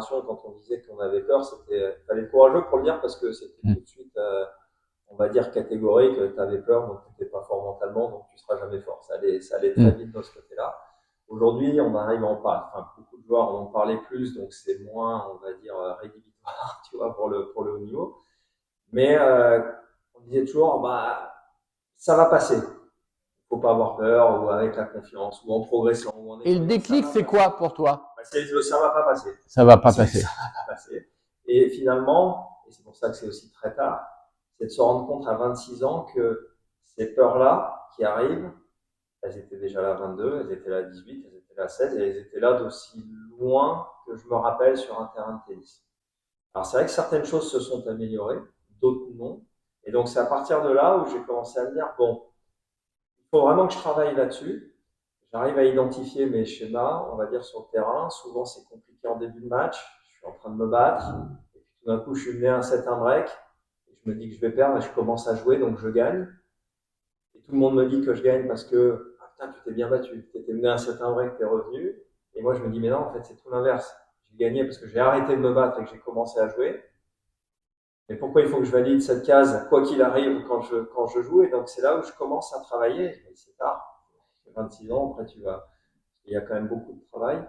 quand on disait qu'on avait peur, c'était, fallait être courageux pour le dire parce que c'était tout de suite, on va dire catégorique, tu avais peur, donc tu n'étais pas fort mentalement, donc tu seras jamais fort. Ça allait très vite de ce côté-là. Aujourd'hui, on arrive à en parler. Enfin, beaucoup de joueurs en ont parlé plus, donc c'est moins, on va dire, rédhibitoire, tu vois, pour le haut niveau. Mais on disait toujours, bah, ça va passer. Faut pas avoir peur, ou avec la confiance, ou en progressant, ou en Et le essayant. déclic, c'est quoi pour toi? Bah, ça va pas passer. Ça va pas passer. Ça va pas passer. Et finalement, et c'est pour ça que c'est aussi très tard, c'est de se rendre compte à 26 ans que ces peurs-là qui arrivent, elles étaient déjà là à 22, elles étaient là à 18, elles étaient là à 16, et elles étaient là d'aussi loin que je me rappelle sur un terrain de tennis. Alors c'est vrai que certaines choses se sont améliorées, d'autres non. Et donc c'est à partir de là où j'ai commencé à me dire, bon, il faut vraiment que je travaille là-dessus. J'arrive à identifier mes schémas, on va dire, sur le terrain. Souvent, c'est compliqué en début de match. Je suis en train de me battre. Et puis, tout d'un coup, je suis mené à un set, un break. Et je me dis que je vais perdre et je commence à jouer, donc je gagne. Et tout le monde me dit que je gagne parce que, ah, putain, tu t'es bien battu. Tu étais mené à un set, un break, tu es revenu. Et moi, je me dis, mais non, en fait, c'est tout l'inverse. J'ai gagné parce que j'ai arrêté de me battre et que j'ai commencé à jouer. Mais pourquoi il faut que je valide cette case, quoi qu'il arrive, quand je joue? Et donc, c'est là où je commence à travailler. C'est tard. J'ai 26 ans, après, il y a quand même beaucoup de travail.